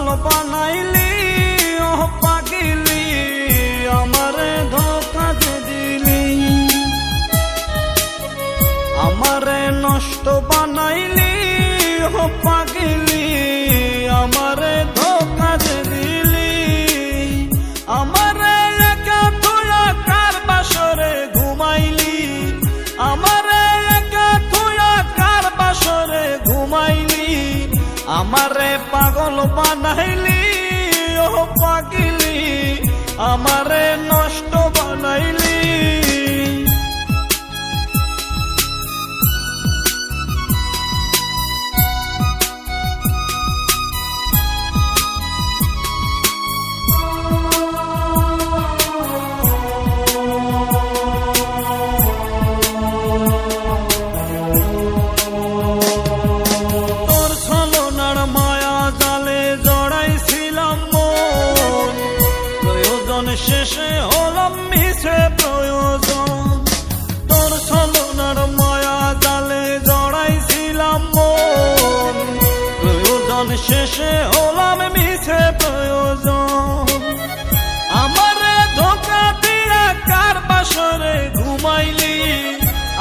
পাগল বানাইলি ও পাগিলি আমারে ধোঁকা দিলি, আমারে নষ্ট বানাইলি ও পাগিলি আমারে ধোঁকা দিলি, আমারে একা থুয়া কার বাসরে ঘুমাইলি, আমারে একা থুয়া কার বাসরে ঘুমাইলি, আমারে পাগল বানাইলি ও পাগিলি আমারে নষ্ট বানাইলি। শেষে হলাম মিছে প্রয়োজন, তোর ছলনার মায়া জালে জড়াইছিলাম মন, প্রয়োজন শেষে হলাম মিছে প্রয়োজন, আমারে ধোঁকা দিয়া কার বাসরে ঘুমাইলি,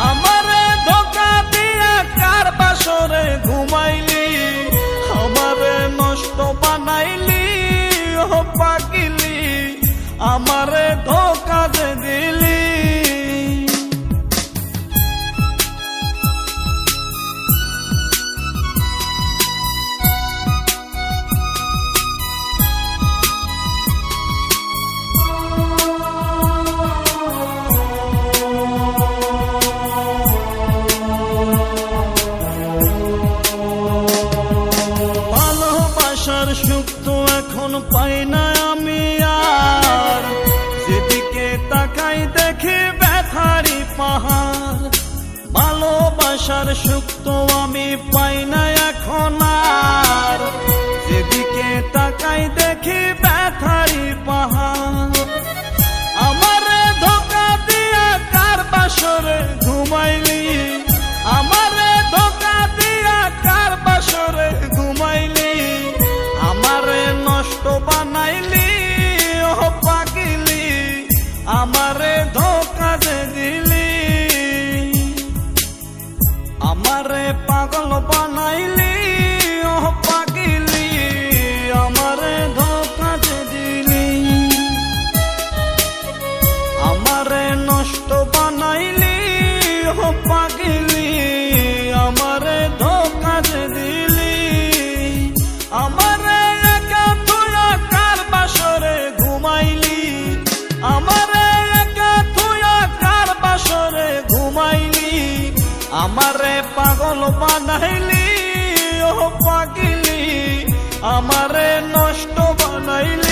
আমারে ধোঁকা দিয়া কার বাসরে ঘুমাইলি, আমারে নষ্ট বানাইলি ও পাগিলি আমারে ধোঁকা দিলি। ভালোবাসার সুখ তো এখন পাই না আমি আর, যেদিকে তাকাই দেখি ব্যথারি পাহাড়, ভালোবাসার সুখ তো আমি পাই না এখন আর, যেদিকে তাকাই দেখি ব্যথারি পাহাড়, আমারে ধোঁকা দিয়া কার বাসরে ঘুমাইলি, আমারে ধোঁকা দিয়া কার বাসরে ঘুমাইলি, আমারে নষ্ট বানাইলি ও পাগিলি আমারে ধোঁকা দিলি, আমারে পাগল বানাইলি ও পাগিলি আমারে ধোঁকা দিলি, আমারে নষ্ট বানাইলি ও পাগিলি আমারে ধোঁকা দিলি, আমারে একা থুয়া কার বাসরে ঘুমাইলি, আমারে একা থুয়া কার বাসরে ঘুমাইলি, আমারে পাগল বানাইলি ও পাগিলি আমারে নষ্ট বানাইলি।